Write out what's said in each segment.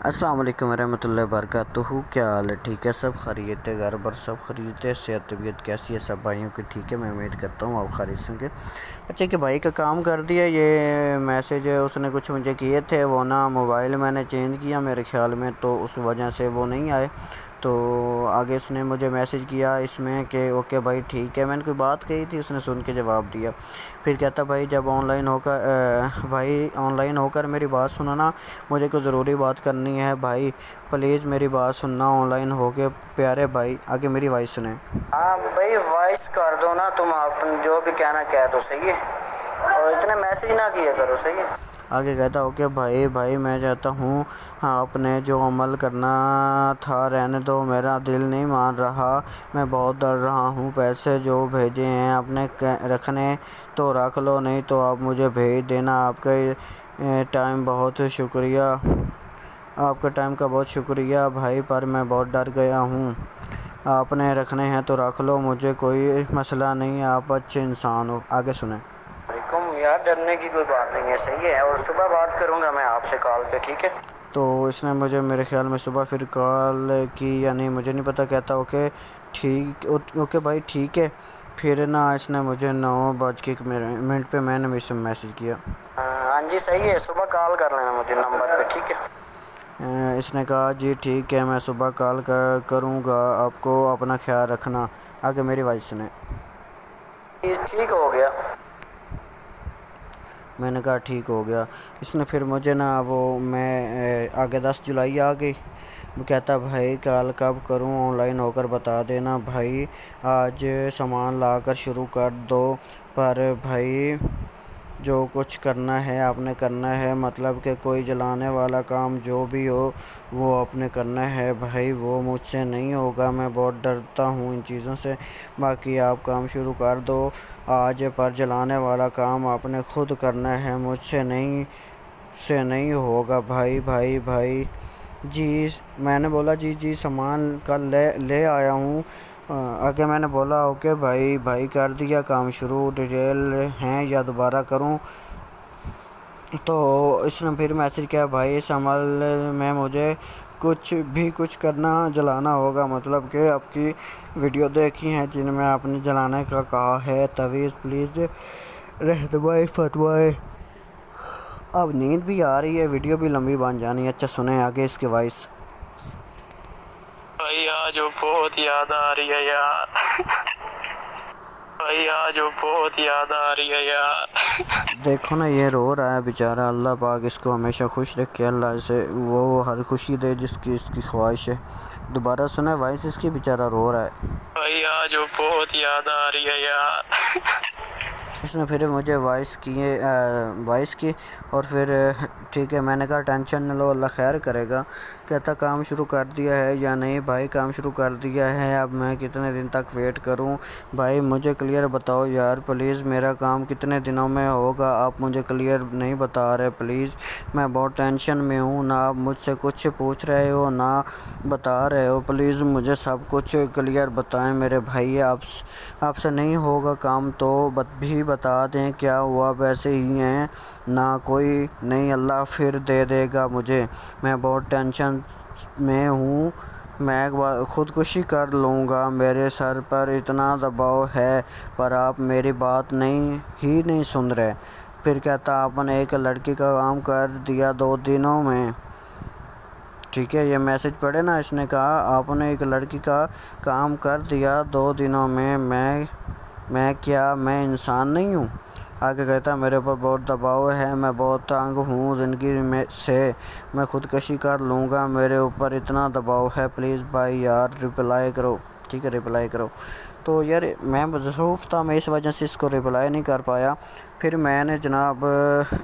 अस्सलाम वालेकुम रहमतुल्लाहि वबरकातुहू। क्या हाल है? ठीक है, सब खैरियत है? घर पर सब खैरियत है? सेहत तबीयत कैसी है सब भाइयों की? ठीक है, मैं उम्मीद करता हूँ आप खैरियत से होंगे। अच्छा कि भाई का काम कर दिया। ये मैसेज उसने कुछ मुझे किए थे, वो ना मोबाइल मैंने चेंज किया मेरे ख़्याल में, तो उस वजह से वो नहीं आए। तो आगे उसने मुझे मैसेज किया इसमें कि ओके भाई ठीक है। मैंने कोई बात कही थी, उसने सुन के जवाब दिया। फिर कहता भाई जब ऑनलाइन होकर मेरी बात सुनो ना, मुझे कोई ज़रूरी बात करनी है भाई, प्लीज़ मेरी बात सुनना ऑनलाइन होके प्यारे भाई। आगे मेरी वॉइस सुने। हाँ भाई, वॉइस कर दो ना, तुम अपन जो भी कहना कह दो, सही है, और इतने मैसेज ना किया करो, सही है। आगे कहता ओके भाई भाई मैं चाहता हूँ, हाँ आपने जो अमल करना था रहने दो, मेरा दिल नहीं मान रहा, मैं बहुत डर रहा हूँ। पैसे जो भेजे हैं अपने रखने तो रख लो, नहीं तो आप मुझे भेज देना। टाइम बहुत शुक्रिया आपका टाइम का बहुत शुक्रिया भाई, पर मैं बहुत डर गया हूँ। आपने रखने हैं तो रख लो, मुझे कोई मसला नहीं है, आप अच्छे इंसान हो। आगे सुने। यार डरने की कोई बात नहीं है, सही है, और सुबह बात करूँगा मैं आपसे कॉल पे, ठीक है। तो इसने मुझे मेरे ख्याल में सुबह फिर कॉल की या नहीं मुझे नहीं पता। कहता ओके ठीक, ओके भाई ठीक है। फिर ना इसने मुझे 9:01 पे मैंने मैसेज किया। हाँ जी सही है, सुबह कॉल कर लेना मुझे नंबर पे, ठीक है। इसने कहा जी ठीक है, मैं सुबह कॉल करूँगा आपको, अपना ख्याल रखना। आगे मेरी वाइफ सुने। ये ठीक हो गया। मैंने कहा ठीक हो गया। इसने फिर मुझे ना वो मैं आगे 10 जुलाई आ गई। वो कहता भाई कॉल कब करूं, ऑनलाइन होकर बता देना भाई, आज सामान लाकर शुरू कर दो। पर भाई जो कुछ करना है आपने करना है, मतलब कि कोई जलाने वाला काम जो भी हो वो आपने करना है भाई, वो मुझसे नहीं होगा, मैं बहुत डरता हूँ इन चीज़ों से। बाकी आप काम शुरू कर दो आज, पर जलाने वाला काम आपने खुद करना है, मुझसे नहीं होगा भाई भाई भाई। जी मैंने बोला जी जी सामान कल ले ले आया हूँ। आगे मैंने बोला ओके भाई भाई कर दिया काम शुरू, डिटेल हैं या दोबारा करूँ? तो इसने फिर मैसेज किया भाई इस अमल में मुझे कुछ करना जलाना होगा, मतलब कि आपकी वीडियो देखी हैं जिनमें आपने जलाने का कहा है, तवीज़ प्लीज़ रहनुमाई फरमाएं। अब नींद भी आ रही है, वीडियो भी लंबी बन जानी है। अच्छा सुने आगे इसकी वॉइस। भाई आज बहुत याद आ रही है यार। भाई आज बहुत याद आ रही है यार। देखो ना ये रो रहा है बेचारा, अल्लाह पाक इसको हमेशा खुश रखे, अल्लाह से वो हर खुशी दे जिसकी इसकी ख्वाहिश है। दोबारा सुना वॉइस इसकी, बेचारा रो रहा है। भाई आज बहुत याद आ रही है यार। इसने फिर मुझे वॉइस की और फिर ठीक है मैंने कहा टेंशन न लो, अल्लाह खैर करेगा। कहता काम शुरू कर दिया है या नहीं? भाई काम शुरू कर दिया है, अब मैं कितने दिन तक वेट करूं? भाई मुझे क्लियर बताओ यार प्लीज़, मेरा काम कितने दिनों में होगा? आप मुझे क्लियर नहीं बता रहे प्लीज़, मैं बहुत टेंशन में हूँ, ना आप मुझसे कुछ पूछ रहे हो ना बता रहे हो, प्लीज़ मुझे सब कुछ क्लियर बताएं मेरे भाई। आपसे नहीं होगा काम तो भी बता दें, क्या हुआ? वैसे ही हैं ना, कोई नहीं, अल्लाह फिर दे देगा मुझे, मैं बहुत टेंशन में हूँ, मैं ख़ुदकुशी कर लूँगा, मेरे सर पर इतना दबाव है, पर आप मेरी बात नहीं सुन रहे। फिर कहता आपने एक लड़की का काम कर दिया 2 दिनों में, ठीक है ये मैसेज पढ़े ना। इसने कहा आपने एक लड़की का काम कर दिया 2 दिनों में, मैं क्या मैं इंसान नहीं हूँ? आगे कहता मेरे ऊपर बहुत दबाव है, मैं बहुत तंग हूँ ज़िंदगी में से, मैं ख़ुदकुशी कर लूँगा, मेरे ऊपर इतना दबाव है, प्लीज़ भाई यार रिप्लाई करो, ठीक है रिप्लाई करो। तो यार मैं मसरूफ़ था, मैं इस वजह से इसको रिप्लाई नहीं कर पाया। फिर मैंने जनाब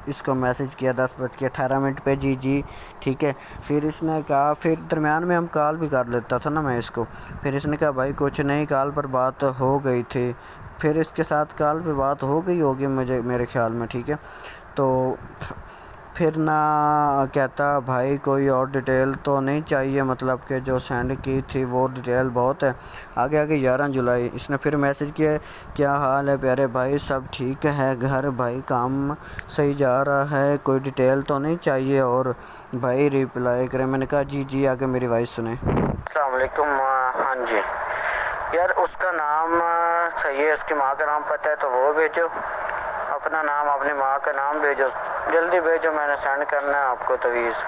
इसको मैसेज किया 10:18 पे, जी जी ठीक है। फिर इसने कहा, फिर दरमियान में हम कॉल भी कर लेता था ना मैं इसको। फिर इसने कहा भाई कुछ नहीं, कॉल पर बात हो गई थी, फिर इसके साथ कॉल पे बात हो गई होगी मुझे मेरे ख्याल में, ठीक है। तो फिर ना कहता भाई कोई और डिटेल तो नहीं चाहिए, मतलब कि जो सेंड की थी वो डिटेल बहुत है। आगे आगे 11 जुलाई इसने फिर मैसेज किया, क्या हाल है प्यारे भाई, सब ठीक है घर भाई, काम सही जा रहा है, कोई डिटेल तो नहीं चाहिए। और भाई रिप्लाई करे, मैंने कहा जी जी, आगे मेरी वॉइस सुने। अस्सलाम वालेकुम। हाँ जी यार, उसका नाम सही है, उसकी माँ का नाम पता है तो वो भेजो, अपना नाम अपनी माँ का नाम भेजो, जल्दी भेजो, मैंने सेंड करना है आपको तवीज़।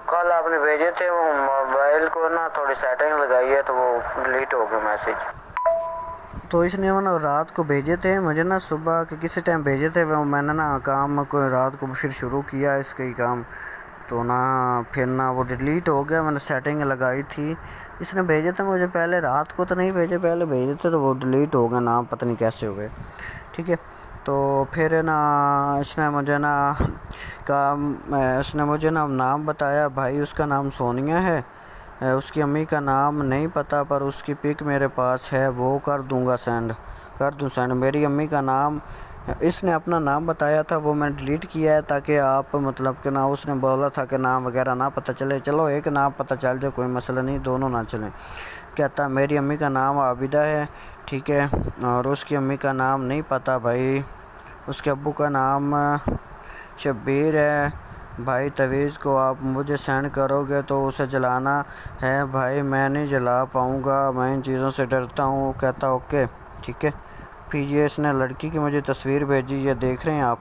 कल आपने भेजे थे, वो मोबाइल को ना थोड़ी सेटिंग लगाई है तो वो डिलीट हो गया मैसेज। तो इसने ना रात को भेजे थे मुझे, ना सुबह के किसी टाइम भेजे थे वो, मैंने ना काम को रात को फिर शुरू किया इसका ही काम, तो ना फिर ना वो डिलीट हो गया। मैंने सेटिंग लगाई थी, इसने भेजे थे मुझे पहले, रात को तो नहीं भेजे, पहले भेजे थे तो वो डिलीट हो गया, नाम पता नहीं कैसे हो गए। ठीक है, तो फिर ना इसने मुझे ना कहा, इसने मुझे ना नाम बताया भाई, उसका नाम सोनिया है, उसकी अम्मी का नाम नहीं पता पर उसकी पिक मेरे पास है, वो कर दूंगा सेंड, कर दूँ सेंड। मेरी अम्मी का नाम, इसने अपना नाम बताया था, वो मैंने डिलीट किया है ताकि आप मतलब कि ना, उसने बोला था कि नाम वगैरह ना पता चले, चलो एक नाम पता चल जाए कोई मसला नहीं, दोनों ना चलें। कहता मेरी अम्मी का नाम आबिदा है, ठीक है, और उसकी अम्मी का नाम नहीं पता भाई, उसके अब्बू का नाम शब्बीर है भाई, तवीज़ को आप मुझे सेंड करोगे तो उसे जलाना है भाई, मैं नहीं जला पाऊँगा, मैं इन चीज़ों से डरता हूँ। कहता ओके ठीक है। फिर ये इसने लड़की की मुझे तस्वीर भेजी, ये देख रहे हैं आप,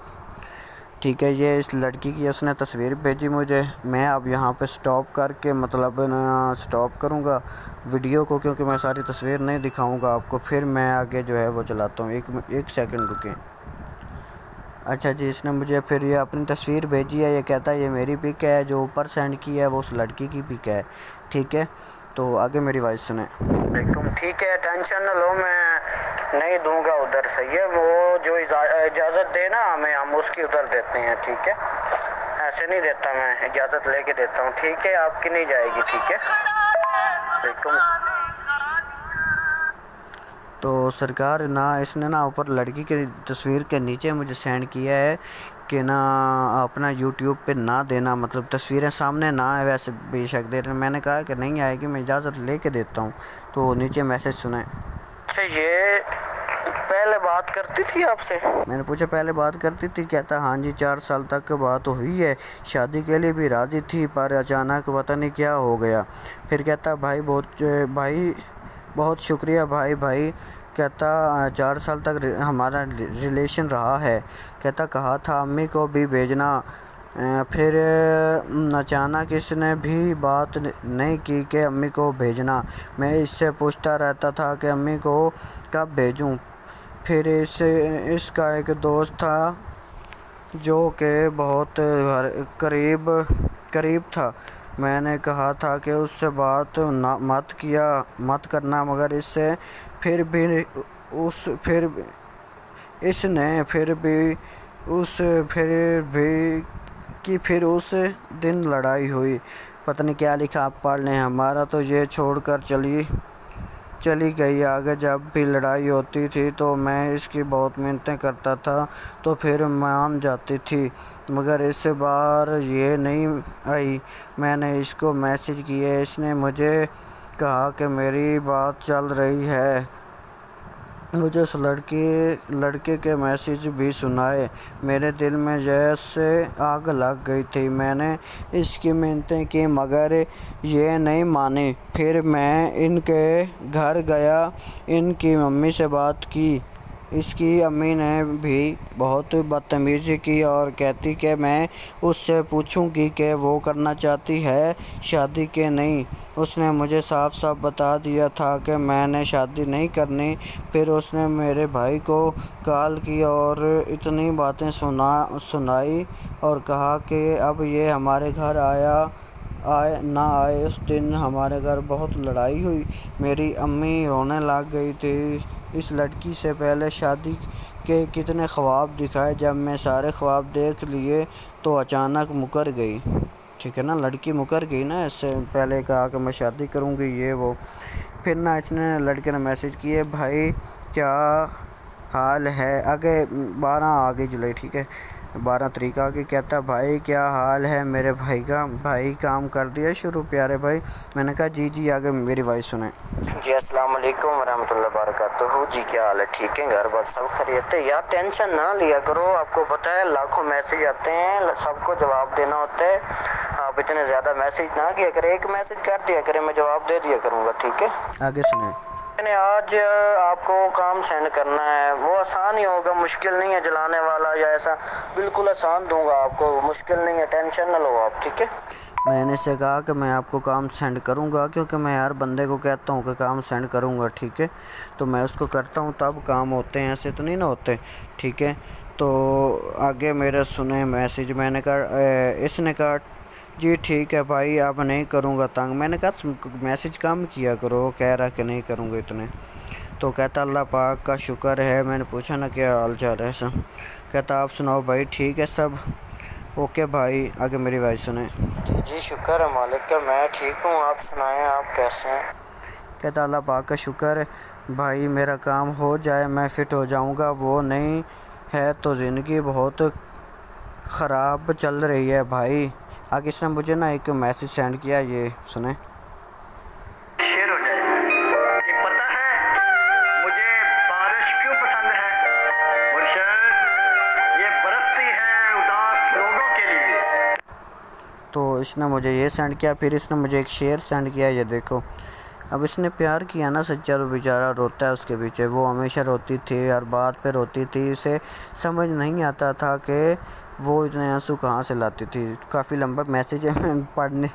ठीक है, ये इस लड़की की उसने तस्वीर भेजी मुझे। मैं अब यहाँ पे स्टॉप करके मतलब ना स्टॉप करूँगा वीडियो को, क्योंकि मैं सारी तस्वीर नहीं दिखाऊँगा आपको, फिर मैं आगे जो है वो चलाता हूँ। एक सेकंड रुकें। अच्छा जी, इसने मुझे फिर ये अपनी तस्वीर भेजी है, ये कहता है ये मेरी पिक है, जो ऊपर सेंड की है वो उस लड़की की पिक है। ठीक है, तो आगे मेरी वॉइस सुने। ठीक है, टेंशन न लो, मैं नहीं दूंगा उधर, सही है, वो जो इजाज़त देना हमें, हम उसकी उधर देते हैं, ठीक है, ऐसे नहीं देता, मैं इजाज़त लेके देता हूँ, ठीक है, आपकी नहीं जाएगी, ठीक है। तो सरकार ना इसने ना ऊपर लड़की की तस्वीर के नीचे मुझे सेंड किया है कि ना अपना यूट्यूब पे ना देना, मतलब तस्वीरें सामने ना है, वैसे बेशक दे रहे। मैंने कहा कि नहीं आएगी, मैं इजाज़त लेके देता हूँ। तो नीचे मैसेज सुना है। अच्छा, ये पहले बात करती थी आपसे? मैंने पूछा पहले बात करती थी, कहता हाँ जी 4 साल तक बात हुई है, शादी के लिए भी राज़ी थी पर अचानक पता नहीं क्या हो गया। फिर कहता भाई बहुत शुक्रिया भाई। कहता 4 साल तक हमारा रिलेशन रहा है। कहता कहा था अम्मी को भी भेजना, फिर अचानक इसने भी बात नहीं की कि अम्मी को भेजना। मैं इससे पूछता रहता था कि अम्मी को कब भेजूं। फिर इसका एक दोस्त था जो कि बहुत करीब था, मैंने कहा था कि उससे बात मत करना, मगर इससे फिर भी फिर उस दिन लड़ाई हुई। पता नहीं क्या लिखा, आप पढ़ लें। हमारा तो ये छोड़कर चली गई। आगे जब भी लड़ाई होती थी तो मैं इसकी बहुत मिन्नतें करता था तो फिर मान जाती थी, मगर इस बार ये नहीं आई। मैंने इसको मैसेज किए, इसने मुझे कहा कि मेरी बात चल रही है। मुझे उस लड़के के मैसेज भी सुनाए, मेरे दिल में जैसे आग लग गई थी। मैंने इसकी मिन्नतें की मगर ये नहीं मानी। फिर मैं इनके घर गया, इनकी मम्मी से बात की। इसकी अम्मी ने भी बहुत बदतमीज़ी की और कहती कि मैं उससे पूछूंगी कि वो करना चाहती है शादी के नहीं। उसने मुझे साफ साफ बता दिया था कि मैंने शादी नहीं करनी। फिर उसने मेरे भाई को कॉल की और इतनी बातें सुनाई और कहा कि अब ये हमारे घर आए। उस दिन हमारे घर बहुत लड़ाई हुई, मेरी अम्मी रोने लग गई थी। इस लड़की से पहले शादी के कितने ख्वाब दिखाए, जब मैं सारे ख्वाब देख लिए तो अचानक मुकर गई। ठीक है ना, लड़की मुकर गई ना, इससे पहले कहा कि मैं शादी करूँगी ये वो। फिर ना इसने लड़के ने मैसेज किए, भाई क्या हाल है, आगे 12 जुलाई। ठीक है, 12 तारीख आ गई। कहता भाई क्या हाल है मेरे भाई का, भाई काम कर दिया शुरू प्यारे भाई। मैंने कहा जी जी, आगे मेरी वॉइस सुने। जी अस्सलाम वालेकुम रहमतुल्लाहि वबरकातुहू। जी क्या हाल है, ठीक है, घर बार सब खैरियत है। यार टेंशन ना लिया करो, आपको पता है लाखों मैसेज आते हैं, सबको जवाब देना होता है। आप इतने ज़्यादा मैसेज ना किया करें, एक मैसेज कर दिया करें, मैं जवाब दे दिया करूँगा, ठीक है। आगे सुने। मैंने आज आपको काम सेंड करना है, वो आसान ही होगा, मुश्किल नहीं है जलाने वाला या ऐसा, बिल्कुल आसान दूंगा आपको, मुश्किल नहीं है, टेंशन ना लो आप, ठीक है। मैंने इससे कहा कि मैं आपको काम सेंड करूंगा, क्योंकि मैं यार बंदे को कहता हूँ कि काम सेंड करूंगा, ठीक है, तो मैं उसको करता हूँ तब काम होते हैं, ऐसे तो नहीं ना होते, ठीक है। तो आगे मेरे सुने मैसेज। मैंने कहा इसने कहा जी ठीक है भाई, अब नहीं करूँगा तंग। मैंने कहा मैसेज कम किया करो, कह रहा कि नहीं करूँगा इतने। तो कहता अल्लाह पाक का शुक्र है। मैंने पूछा ना क्या हाल चाल है सब। कहता आप सुनाओ भाई, ठीक है सब ओके भाई, आगे मेरी वॉइस सुने। जी शुक्र है मालिक का, मैं ठीक हूँ, आप सुनाएं, आप कैसे हैं। कहता अल्लाह पाक का शुक्र है भाई, मेरा काम हो जाए मैं फ़िट हो जाऊंगा, वो नहीं है तो ज़िंदगी बहुत ख़राब चल रही है भाई। आगे इसने मुझे ना एक मैसेज सेंड किया, ये सुने। शेर हो जाए कि पता है मुझे बारिश क्यों पसंद है मुर्शद, ये बरसती है उदास लोगों के लिए। तो इसने मुझे ये सेंड किया, फिर इसने मुझे एक शेर सेंड किया, ये देखो। अब इसने प्यार किया ना सच्चा, तो बेचारा रोता है उसके पीछे। वो हमेशा रोती थी, हर बात पे रोती थी, इसे समझ नहीं आता था कि वो इतने आंसू कहाँ से लाती थी। काफ़ी लंबा मैसेज है, मैं पढ़ने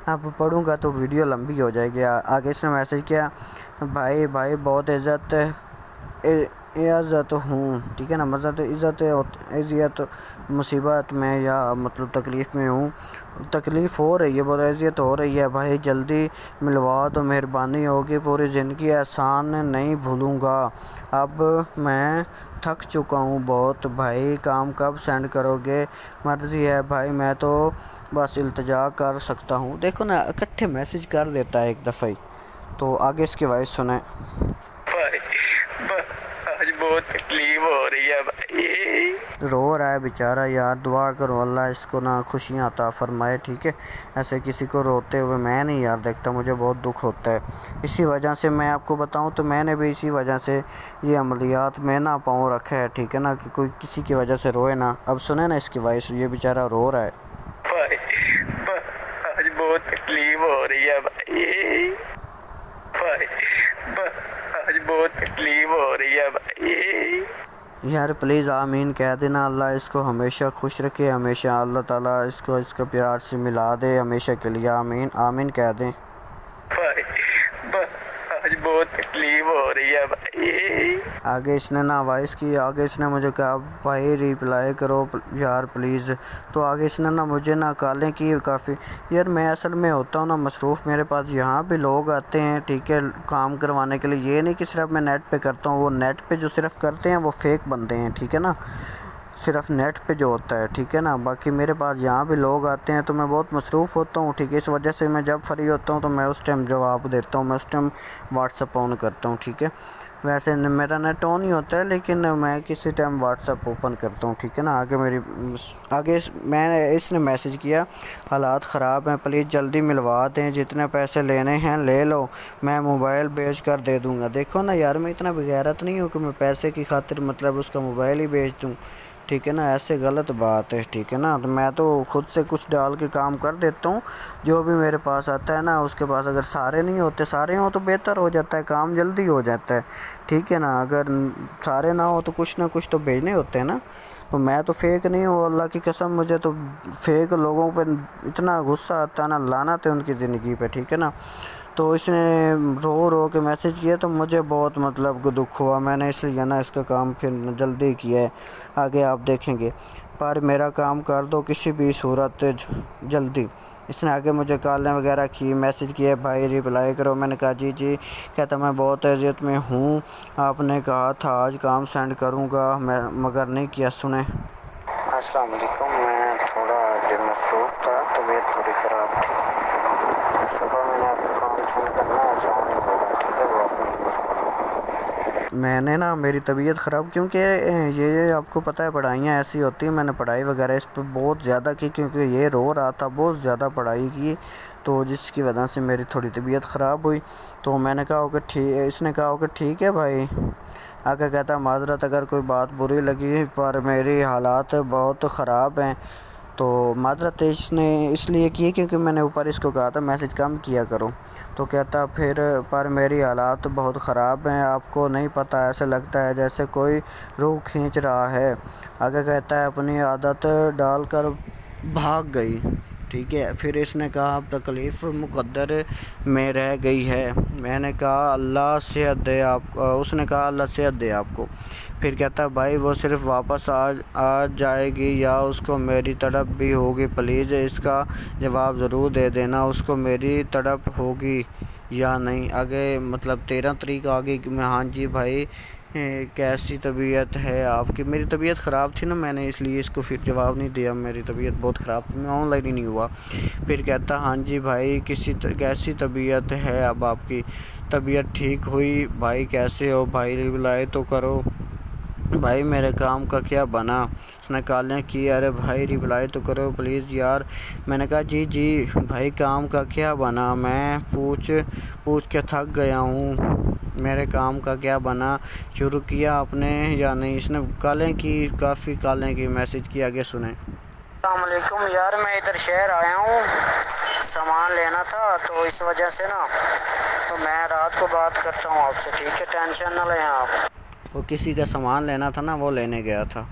अब पढ़ूँगा तो वीडियो लंबी हो जाएगी। आगे इसने मैसेज किया, भाई भाई बहुत इज़्ज़त हूँ, ठीक है ना, मतलब इज़्ज़त मुसीबत में या मतलब तकलीफ़ में हूँ, तकलीफ़ हो रही है, बहुत अज़ियत हो रही है भाई, जल्दी मिलवा दो, मेहरबानी होगी, पूरी ज़िंदगी एहसान नहीं भूलूँगा। अब मैं थक चुका हूँ बहुत भाई, काम कब सेंड करोगे, मर्ज़ी है भाई, मैं तो बस इल्तिजा कर सकता हूँ। देखो ना, इकट्ठे मैसेज कर देता है एक दफ़ा ही। तो आगे इसकी वॉइस सुने। भाई आज बहुत तकलीफ हो रही है भाई। रो रहा है बेचारा यार, दुआ करो अल्लाह इसको ना खुशियाँ अता फरमाए, ठीक है। ऐसे किसी को रोते हुए मैं नहीं यार देखता, मुझे बहुत दुख होता है। इसी वजह से मैं आपको बताऊं तो मैंने भी इसी वजह से ये अमलियात में ना पाँव रखा है, ठीक है ना, कि कोई किसी की वजह से रोए ना। अब सुने ना इसकी वॉइस, ये बेचारा रो रहा है। भाई आज बहुत तकलीफ हो रही है भाई। भाई आज बहुत तकलीफ हो रही है भाई। यार प्लीज़ आमीन कह देना, अल्लाह इसको हमेशा खुश रखे, हमेशा अल्लाह ताला इसको इसका प्यार से मिला दे हमेशा के लिए, आमीन आमीन कह दें। भाई आज बहुत तकलीफ हो रही है भाई। आगे इसने ना वॉइस की, आगे इसने मुझे कहा भाई रिप्लाई करो यार प्लीज़। तो आगे इसने ना मुझे ना कॉलें की काफ़ी। यार मैं असल में होता हूँ ना मसरूफ़, मेरे पास यहाँ भी लोग आते हैं, ठीक है, काम करवाने के लिए। ये नहीं कि सिर्फ मैं नेट पे करता हूँ, वो नेट पे जो सिर्फ करते हैं वो फेक बनते हैं, ठीक है ना, सिर्फ नेट पे जो होता है, ठीक है ना। बाकी मेरे पास यहाँ भी लोग आते हैं, तो मैं बहुत मसरूफ़ होता हूँ, ठीक है। इस वजह से मैं जब फ्री होता हूँ तो मैं उस टाइम जवाब देता हूँ, मैं उस टाइम व्हाट्सअप ऑन करता हूँ, ठीक है। वैसे मेरा नेट ऑन ही होता है, लेकिन मैं किसी टाइम व्हाट्सअप ओपन करता हूँ, ठीक है ना। आगे मैंने इसने मैसेज किया, हालात ख़राब हैं, प्लीज़ जल्दी मिलवा दें, जितने पैसे लेने हैं ले लो, मैं मोबाइल बेच कर दे दूँगा। देखो ना यार, मैं इतना बेगैरत नहीं हूँ कि मैं पैसे की खातिर मतलब उसका मोबाइल ही बेच दूँ, ठीक है ना, ऐसे गलत बात है, ठीक है ना। तो मैं तो खुद से कुछ डाल के काम कर देता हूँ, जो भी मेरे पास आता है ना। उसके पास अगर सारे नहीं होते, सारे हों तो बेहतर हो जाता है, काम जल्दी हो जाता है, ठीक है ना। अगर सारे ना हो तो कुछ ना कुछ तो भेजने होते हैं ना। तो मैं तो फेक नहीं हूँ, अल्लाह की कसम, मुझे तो फेक लोगों पर इतना गुस्सा आता है ना, लानत है उनकी ज़िंदगी पे, ठीक है ना। तो इसने रो रो के मैसेज किया, तो मुझे बहुत मतलब दुख हुआ, मैंने इसलिए ना इसका काम फिर जल्दी किया है। आगे आप देखेंगे, पर मेरा काम कर दो किसी भी सूरत जल्दी। इसने आगे मुझे कॉलें वगैरह की, मैसेज किए, भाई रिप्लाई करो। मैंने कहा जी जी। कहता मैं बहुत अज़ियत में हूँ, आपने कहा था आज काम सेंड करूँगा, मैं मगर नहीं किया। सुने। अस्सलाम वालेकुम, मैं थोड़ा मसरूफ़ था, तबीयत थोड़ी ख़राब थी, सुबह मैंने आपको काम सेंड करना है, शाम नहीं होगा, ठीक है, वो अपनी मैंने ना मेरी तबीयत ख़राब, क्योंकि ये आपको पता है पढ़ाइयाँ ऐसी होती हैं, मैंने पढ़ाई वगैरह इस पर बहुत ज़्यादा की, क्योंकि ये रो रहा था, बहुत ज़्यादा पढ़ाई की, तो जिसकी वजह से मेरी थोड़ी तबीयत ख़राब हुई। तो मैंने कहा कि ठीक, इसने कहा कि ठीक है भाई। आगे कहता माज़रत अगर कोई बात बुरी लगी, पर मेरी हालात बहुत ख़राब हैं, तो माज़रत इसने इसलिए की क्योंकि मैंने ऊपर इसको कहा था मैसेज कम किया करो। तो कहता फिर पर मेरी हालात बहुत ख़राब हैं, आपको नहीं पता, ऐसे लगता है जैसे कोई रूह खींच रहा है। आगे कहता है अपनी आदत डालकर भाग गई। ठीक है, फिर इसने कहा अब तकलीफ़ मुक़द्दर में रह गई है। मैंने कहा अल्लाह सेहत दे आपको, उसने कहा अल्लाह सेहत दे आपको। फिर कहता भाई वो सिर्फ़ वापस आ जाएगी या उसको मेरी तड़प भी होगी, प्लीज़ इसका जवाब ज़रूर दे देना, उसको मेरी तड़प होगी या नहीं। आगे मतलब 13 तारीख आ गई कि मैं हाँ जी भाई कैसी तबीयत है आपकी। मेरी तबीयत ख़राब थी ना, मैंने इसलिए इसको फिर जवाब नहीं दिया, मेरी तबीयत बहुत ख़राब थी, मैं ऑनलाइन ही नहीं हुआ। फिर कहता हाँ जी भाई कैसी तबीयत है, अब आपकी तबीयत ठीक हुई भाई, कैसे हो भाई, रिप्लाई तो करो भाई, मेरे काम का क्या बना। उसने कॉलें की, अरे भाई रिप्लाई तो करो प्लीज़ यार। मैंने कहा जी जी भाई काम का क्या बना, मैं पूछ के थक गया हूँ, मेरे काम का क्या बना, शुरू किया आपने या नहीं। इसने कॉलें की, काफ़ी कॉलें की, मैसेज किया, आगे सुने। अस्सलाम वालेकुम यार, मैं इधर शहर आया हूँ, सामान लेना था, तो इस वजह से ना तो मैं रात को बात करता हूँ आपसे, ठीक है, टेंशन ना लें आप। वो किसी का सामान लेना था ना, वो लेने गया था,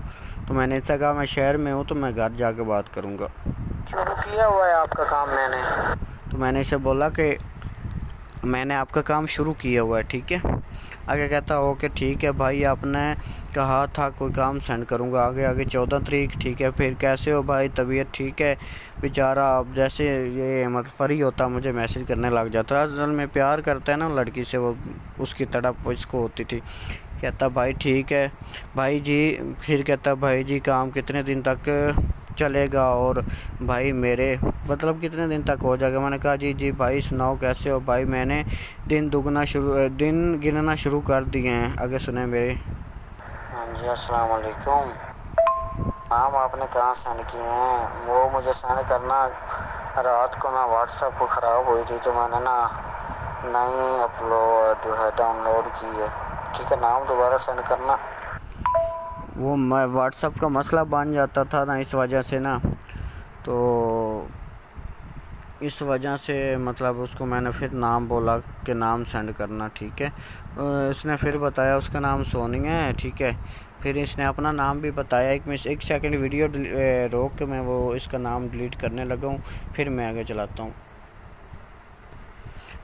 तो मैंने इससे कहा मैं शहर में हूँ तो मैं घर जाके बात करूँगा। शुरू किया हुआ है आपका काम मैंने, तो मैंने इसे बोला कि मैंने आपका काम शुरू किया हुआ है, ठीक है। आगे कहता ओके ठीक है भाई, आपने कहा था कोई काम सेंड करूँगा, आगे 14 तारीख, ठीक है। फिर कैसे हो भाई, तबीयत ठीक है। बेचारा अब जैसे ये मतलब फ्री होता मुझे मैसेज करने लग जाता, असल में प्यार करता है ना लड़की से, वो उसकी तड़प इसको होती थी। कहता भाई ठीक है भाई जी। फिर कहता भाई जी काम कितने दिन तक चलेगा, और भाई मेरे मतलब कितने दिन तक हो जाएगा। मैंने कहा जी जी भाई सुनाओ कैसे हो भाई, मैंने दिन गिनना शुरू कर दिए हैं, आगे सुने मेरे। हाँ जी अस्सलाम वालेकुम। नाम आपने कहाँ सेंड किए हैं, वो मुझे सेंड करना, रात को ना व्हाट्सएप को ख़राब हुई थी तो मैंने ना नई अपलोड जो है डाउनलोड की है, ठीक है, नाम दोबारा सेंड करना। वो मैं व्हाट्सअप का मसला बन जाता था ना, इस वजह से ना, तो इस वजह से मतलब उसको मैंने फिर नाम बोला कि नाम सेंड करना, ठीक है। इसने फिर बताया उसका नाम सोनी है, ठीक है। फिर इसने अपना नाम भी बताया। एक सेकंड वीडियो रोक के मैं वो इसका नाम डिलीट करने लगा हूँ, फिर मैं आगे चलाता हूँ।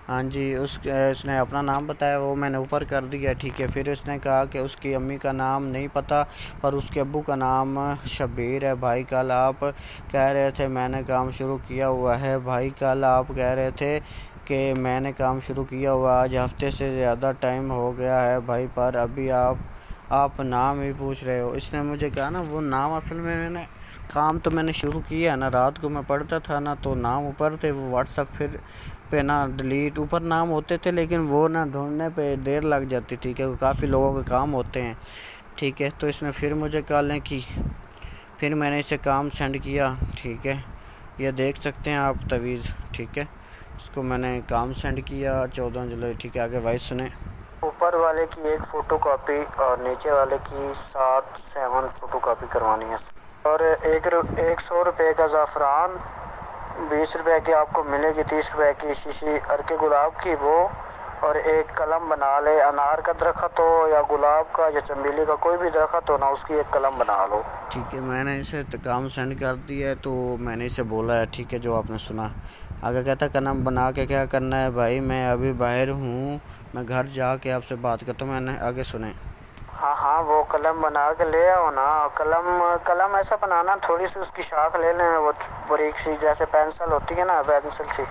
हाँ जी, उसने अपना नाम बताया, वो मैंने ऊपर कर दिया, ठीक है। फिर उसने कहा कि उसकी अम्मी का नाम नहीं पता, पर उसके अब्बू का नाम शब्बीर है। भाई कल आप कह रहे थे मैंने काम शुरू किया हुआ है, भाई कल आप कह रहे थे कि मैंने काम शुरू किया हुआ, आज हफ्ते से ज़्यादा टाइम हो गया है भाई, पर अभी आप नाम ही पूछ रहे हो। इसने मुझे कहा ना वो नाम, असल में मैंने काम तो मैंने शुरू किया ना, रात को मैं पढ़ता था ना, तो नाम ऊपर थे, वो व्हाट्सएप फिर पे ना डिलीट, ऊपर नाम होते थे लेकिन वो ना ढूंढने पे देर लग जाती थी क्योंकि काफ़ी लोगों के काम होते हैं, ठीक है। तो इसने फिर मुझे कॉलें की, फिर मैंने इसे काम सेंड किया, ठीक है, ये देख सकते हैं आप तवीज़, ठीक है। इसको मैंने काम सेंड किया 14 जुलाई, ठीक है। आगे वॉइस सुने। ऊपर वाले की एक फ़ोटो कॉपी और नीचे वाले की 7 फ़ोटो कॉपी करवानी है, और 100 रुपये का ज़ाफ़रान, 20 रुपये की आपको मिलेगी, 30 रुपये की शीशी अरके गुलाब की वो, और एक कलम बना ले, अनार का दरख्त हो या गुलाब का या चमेली का कोई भी दरख्त हो ना, उसकी एक कलम बना लो, ठीक है। मैंने इसे काम सेंड कर दिया है, तो मैंने इसे बोला है, ठीक है, जो आपने सुना। आगे कहता कलम बना के क्या करना है भाई, मैं अभी बाहर हूँ, मैं घर जाके आपसे बात करता हूँ। मैंने आगे सुने। हाँ वो कलम बना के ले आओ ना, कलम ऐसा बनाना, थोड़ी सी उसकी शाख ले लेना, वो बारीक सी जैसे पेंसिल होती है ना, पेंसिल सी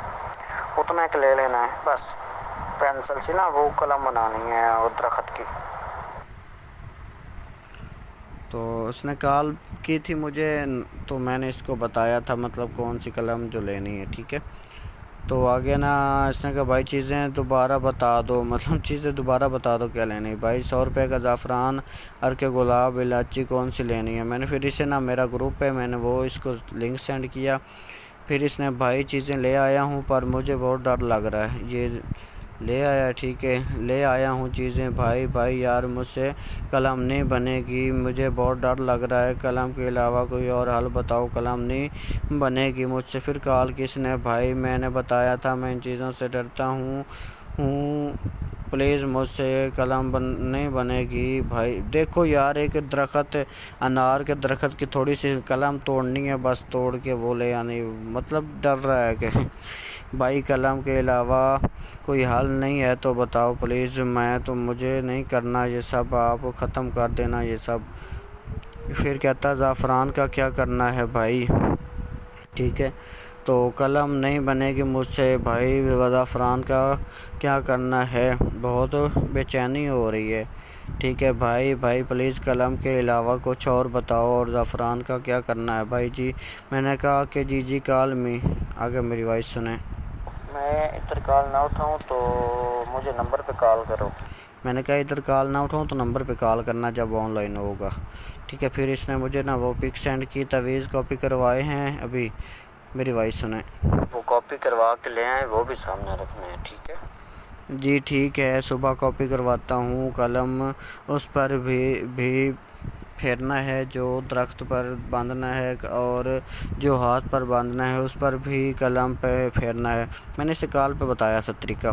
उतना एक ले लेना है बस, पेंसिल सी ना, वो कलम बनानी है और दरख्त की। तो उसने कॉल की थी मुझे, तो मैंने इसको बताया था मतलब कौन सी कलम जो लेनी है, ठीक है। तो आगे ना इसने कहा भाई चीज़ें दोबारा बता दो, मतलब चीज़ें दोबारा बता दो क्या लेनी है भाई। 100 रुपये का ज़ाफ़रान, अर्क गुलाब, इलायची कौन सी लेनी है। मैंने फिर इसे ना, मेरा ग्रुप है, मैंने वो इसको लिंक सेंड किया। फिर इसने भाई चीज़ें ले आया हूँ पर मुझे बहुत डर लग रहा है। ये ले आया, ठीक है, ले आया हूँ चीज़ें। भाई यार मुझसे कलम नहीं बनेगी, मुझे बहुत डर लग रहा है। कलम के अलावा कोई और हल बताओ, कलम नहीं बनेगी मुझसे। फिर कॉल किसने भाई, मैंने बताया था मैं इन चीज़ों से डरता हूँ प्लीज़ मुझसे कलम नहीं बनेगी भाई। देखो यार, एक दरख्त, अनार के दरख्त की थोड़ी सी कलम तोड़नी है, बस तोड़ के वो ले आनी, मतलब डर रहा है कि भाई कलम के अलावा कोई हल नहीं है तो बताओ प्लीज़। मैं तो, मुझे नहीं करना ये सब, आप ख़त्म कर देना ये सब। फिर कहता ज़ाफ़रान का क्या करना है भाई, ठीक है, तो कलम नहीं बनेगी मुझसे भाई। ज़ाफ़रान का क्या करना है, बहुत बेचैनी हो रही है, ठीक है भाई प्लीज़ कलम के अलावा कुछ और बताओ। और ज़ाफ़रान का क्या करना है भाई जी। मैंने कहा कि जी कॉल मी, आगे मेरी वॉइस सुने। मैं इधर कॉल ना उठाऊं तो मुझे नंबर पे कॉल करो। मैंने कहा इधर कॉल ना उठाऊं तो नंबर पे कॉल करना जब ऑनलाइन होगा, ठीक है। फिर इसने मुझे ना वो पिक सेंड की, तवीज़ कॉपी करवाए हैं अभी, मेरी वॉइस सुने। वो कॉपी करवा के ले आए, वो भी सामने रखने हैं, ठीक है जी ठीक है, सुबह कॉपी करवाता हूँ। कलम उस पर भी फेरना है जो दरख्त पर बांधना है, और जो हाथ पर बांधना है उस पर भी कलम पे फेरना है। मैंने इसे कॉल पे बताया था तरीका।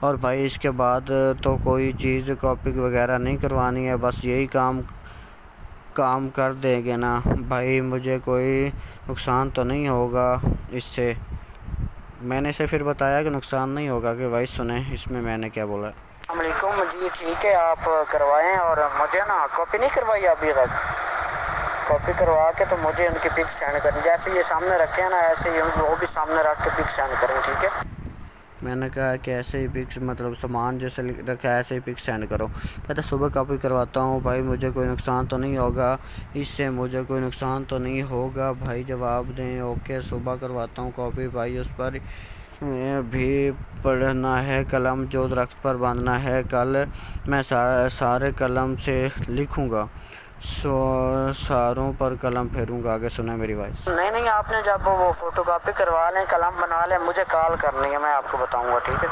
और भाई इसके बाद तो कोई चीज़ कॉपी वगैरह नहीं करवानी है, बस यही काम कर देंगे ना भाई, मुझे कोई नुकसान तो नहीं होगा इससे। मैंने इसे फिर बताया कि नुकसान नहीं होगा, कि भाई सुने इसमें मैंने क्या बोला। अस्सलामुअलैकुम जी, ठीक है आप करवाएं, और मुझे ना कॉपी नहीं करवाई अभी तक, कॉपी करवा के तो मुझे उनकी पिक सेंड करें, जैसे ये सामने रखे हैं ना ऐसे ही वो भी सामने रख के पिक सेंड करें, ठीक है। मैंने कहा कि ऐसे ही पिक्स, मतलब सामान जैसे रखा है ऐसे ही पिक्स सेंड करो। कहता सुबह कॉपी करवाता हूँ भाई, मुझे कोई नुकसान तो नहीं होगा इससे, मुझे कोई नुकसान तो नहीं होगा भाई, जवाब दें। ओके, सुबह करवाता हूँ कॉपी भाई, उस पर भी पढ़ना है, कलम जो दरख्त पर बांधना है, कल मैं सारे कलम से लिखूँगा, सारों पर कलम फेरूँगा। आगे सुने मेरी वॉइस। नहीं आपने जब वो फोटोकॉपी करवा लें, कलम बना लें, मुझे कॉल करनी है, मैं आपको बताऊंगा, ठीक है।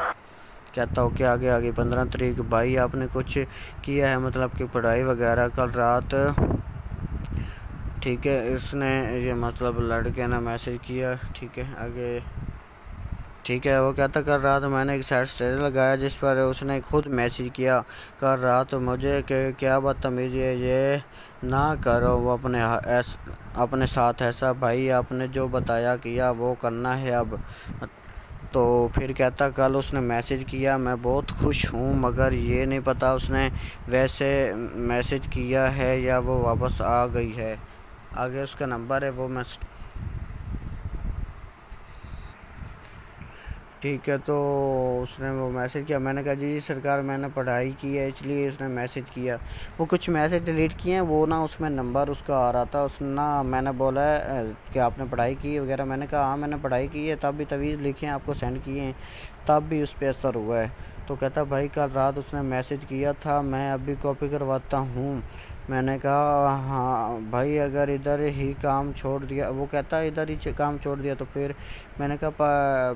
कहता हो कि आगे 15 तारीख भाई आपने कुछ किया है, मतलब कि पढ़ाई वगैरह कल रात, ठीक है। इसने ये मतलब लड़के ने मैसेज किया, ठीक है, आगे ठीक है। वो कहता कल रात मैंने एक साइड स्टेटस लगाया जिस पर उसने खुद मैसेज किया, कल रात मुझे क्या बदतमीज़ी है, ये ना करो वो अपने साथ ऐसा भाई, आपने जो बताया किया वो करना है अब। तो फिर कहता कल उसने मैसेज किया, मैं बहुत खुश हूँ, मगर ये नहीं पता उसने वैसे मैसेज किया है या वो वापस आ गई है। आगे उसका नंबर है, वो मैं, ठीक है। तो उसने वो मैसेज किया, मैंने कहा जी सरकार मैंने पढ़ाई की है इसलिए इसने मैसेज किया। वो कुछ मैसेज डिलीट किए हैं, वो ना उसमें नंबर उसका आ रहा था, उसने ना, मैंने बोला है कि आपने पढ़ाई की वगैरह, मैंने कहा हाँ मैंने पढ़ाई की है, तब भी तवीज़ लिखे हैं आपको सेंड किए हैं, तब भी उस पर असर हुआ है। तो कहता भाई कल रात उसने मैसेज किया था, मैं अभी कॉपी करवाता हूँ। मैंने कहा हाँ भाई, अगर इधर ही काम छोड़ दिया, वो कहता इधर ही काम छोड़ दिया तो फिर, मैंने कहा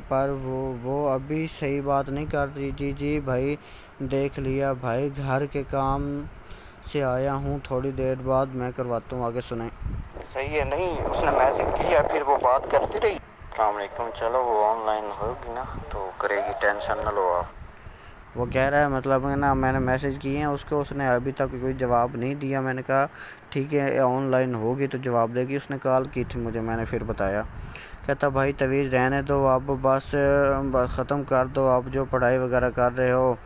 पर वो अभी सही बात नहीं कर रही। जी भाई देख लिया भाई, घर के काम से आया हूँ, थोड़ी देर बाद मैं करवाता हूँ। आगे सुनाई। सही है, नहीं उसने मैसेज किया फिर वो बात करती रही। अस्सलाम वालेकुम, चलो वो ऑनलाइन होगी ना तो करेगी, टेंशन न लो आप। वो कह रहा है मतलब है ना, मैंने मैसेज किए हैं उसको, उसने अभी तक कोई जवाब नहीं दिया। मैंने कहा ठीक है ऑनलाइन होगी तो जवाब देगी। उसने कॉल की थी मुझे, मैंने फिर बताया। कहता भाई तवीज़ रहने दो, अब बस ख़त्म कर दो, आप जो पढ़ाई वगैरह कर रहे हो,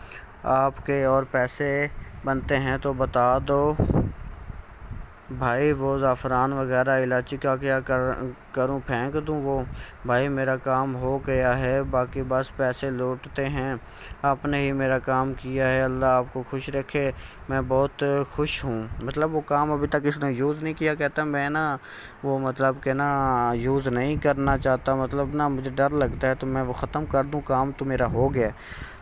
आपके और पैसे बनते हैं तो बता दो, भाई वो ज़ाफ़रान वगैरह इलायची का क्या करूं, फेंक दूं वो? भाई मेरा काम हो गया है, बाकी बस पैसे लौटते हैं। आपने ही मेरा काम किया है, अल्लाह आपको खुश रखे। मैं बहुत खुश हूँ। मतलब वो काम अभी तक इसने यूज़ नहीं किया। कहता मैं ना वो मतलब कि ना यूज़ नहीं करना चाहता, मतलब ना मुझे डर लगता है, तो मैं वो ख़त्म कर दूँ काम, तो मेरा हो गया।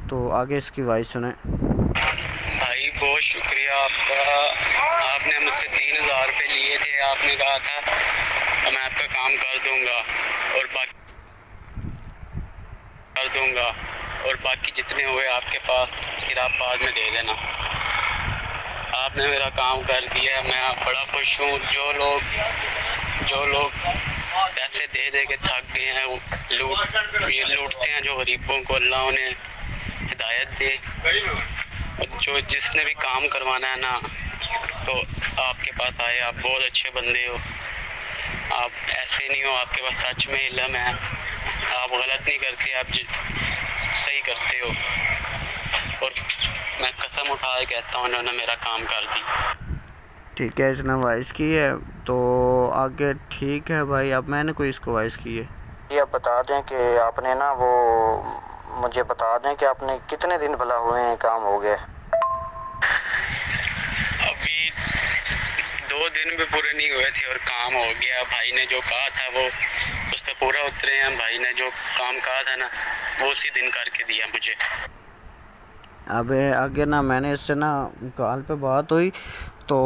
तो आगे इसकी वॉइस सुने। भाई बहुत शुक्रिया आपका। आपने मुझसे 3,000 रुपये लिए थे। आपने कहा था मैं आपका काम कर दूंगा और बाकी जितने हुए आपके पास फिर आप बाद में दे देना। आपने मेरा काम कर दिया, मैं बड़ा खुश हूँ। जो लोग पैसे दे दे के थक गए हैं, ये लूटते हैं जो गरीबों को, अल्लाह उन्हें हिदायत दे। जो जिसने भी काम करवाना है ना, तो आपके पास आए। आप बहुत अच्छे बंदे हो, आप ऐसे नहीं हो, आपके पास सच में इल्म है, आप गलत नहीं करते, आप सही करते हो। और मैं कसम उठा के कहता हूँ उन्होंने मेरा काम कर दी। ठीक है, इसने वॉइस की है तो आगे ठीक है भाई। अब मैंने कोई इसको वॉइस की है। ये आप बता दें कि आपने ना वो मुझे बता दें कि आपने कितने दिन भला हुए हैं काम हो गए? अभी 2 दिन भी पूरे नहीं हुए थे और काम हो गया। भाई ने जो कहा था वो उस पर पूरा उतरे हैं। भाई ने जो काम कहा था ना वो उसी दिन करके दिया मुझे। अब आगे ना मैंने इससे ना कॉल पे बात हुई, तो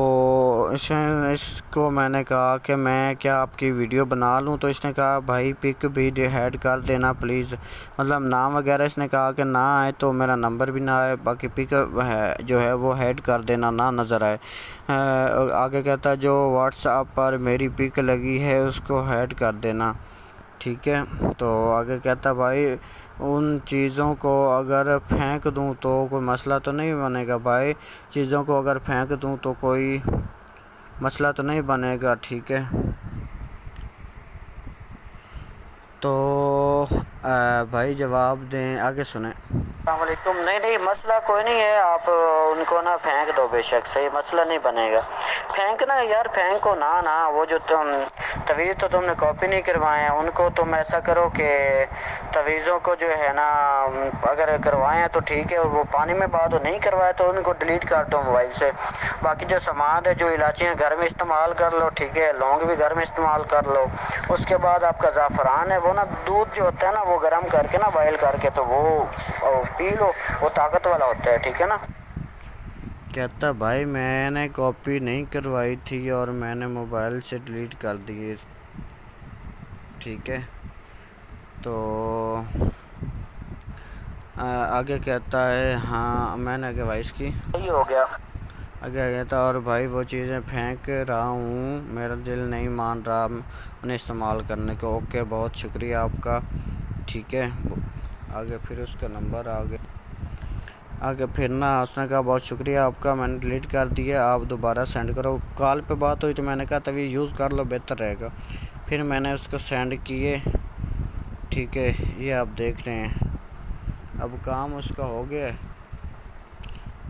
इसको मैंने कहा कि मैं क्या आपकी वीडियो बना लूं, तो इसने कहा भाई पिक भी ऐड कर देना प्लीज़। मतलब नाम वगैरह इसने कहा कि ना आए तो मेरा नंबर भी ना आए, बाकी पिक है जो है वो ऐड कर देना, ना नज़र आए। आगे कहता जो व्हाट्सएप पर मेरी पिक लगी है उसको ऐड कर देना, ठीक है। तो आगे कहता भाई उन चीज़ों को अगर फेंक दूं तो कोई मसला तो नहीं बनेगा? भाई चीज़ों को अगर फेंक दूं तो कोई मसला तो नहीं बनेगा, ठीक है। तो भाई जवाब दें, आगे सुने। अस्सलामुअलैकुम। नहीं मसला कोई नहीं है, आप उनको ना फेंक दो, बेशक सही, मसला नहीं बनेगा। फेंकना यार, फेंको ना वो जो तुम तवीज़ तो तुमने कॉपी नहीं करवाए हैं, उनको तुम ऐसा करो कि तवीज़ों को जो है ना अगर करवाए हैं तो ठीक है, वो पानी में बाद नहीं करवाए तो उनको डिलीट कर दो मोबाइल से। बाकी जो सामान है, जो इलायचियाँ घर में इस्तेमाल कर लो, ठीक है, लौंग भी घर में इस्तेमाल कर लो। उसके बाद आपका ज़ाफ़रान है, वो ना दूध जो होता है ना वो गर्म करके ना बॉयल करके तो वो पी लो, वो ताकत वाला होता है, ठीक है ना। कहता भाई मैंने कॉपी नहीं करवाई थी और मैंने मोबाइल से डिलीट कर दिए, ठीक है। तो आगे कहता है हाँ मैंने आगे वॉइस की, यही हो गया। आगे कहता और भाई वो चीज़ें फेंक रहा हूँ, मेरा दिल नहीं मान रहा उन्हें इस्तेमाल करने को। ओके, बहुत शुक्रिया आपका, ठीक है। आगे फिर उसका नंबर आगे फिर ना उसने कहा बहुत शुक्रिया आपका, मैंने डिलीट कर दिया, आप दोबारा सेंड करो। कॉल पे बात हुई तो मैंने कहा तभी यूज़ कर लो, बेहतर रहेगा। फिर मैंने उसको सेंड किए, ठीक है। ये आप देख रहे हैं, अब काम उसका हो गया,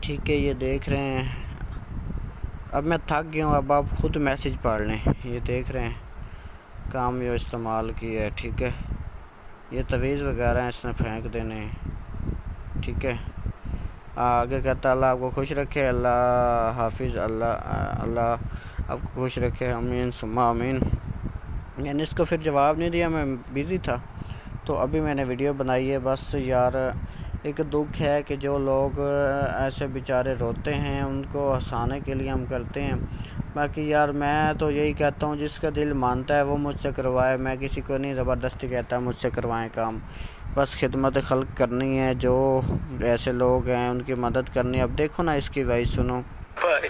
ठीक है। ये देख रहे हैं, अब मैं थक गया हूँ, अब आप ख़ुद मैसेज पढ़ लें। ये देख रहे हैं काम जो इस्तेमाल किया है, ठीक है। ये तवीज़ वगैरह हैं, इसने फेंक देने हैं, ठीक है। आगे कहता अल्लाह आपको खुश रखे, अल्लाह हाफिज़, अल्लाह आपको खुश रखे, आमीन सुम्मा आमीन। मैंने इसको फिर जवाब नहीं दिया, मैं बिज़ी था, तो अभी मैंने वीडियो बनाई है। बस यार एक दुख है कि जो लोग ऐसे बेचारे रोते हैं उनको हंसाने के लिए हम करते हैं। बाकी यार मैं तो यही कहता हूँ जिसका दिल मानता है वो मुझसे करवाए, मैं किसी को नहीं ज़बरदस्ती कहता मुझसे करवाएं काम। बस खिदमत खल्क करनी है, जो ऐसे लोग हैं उनकी मदद करनी है। अब देखो ना इसकी वॉइस सुनो। भाई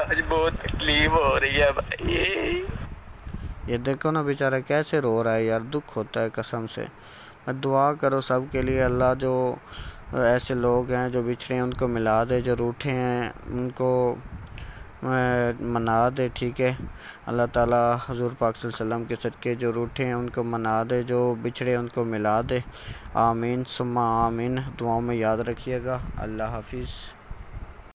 आज बहुत तकलीफ हो रही है भाई। ये देखो ना बेचारा कैसे रो रहा है यार, दुख होता है कसम से। मैं दुआ करो सब के लिए, अल्लाह जो ऐसे लोग हैं जो बिछड़े हैं उनको मिला दे, जो रूठे हैं उनको मना दे, ठीक है। अल्लाह ताला हुज़ूर पाक सल्लल्लाहु अलैहि वसल्लम के सदक़े जो रूठे हैं उनको मना दे, जो बिछड़े हैं उनको मिला दे, आमीन सुम्मा आमीन। दुआओं में याद रखिएगा। अल्लाह हाफिज़।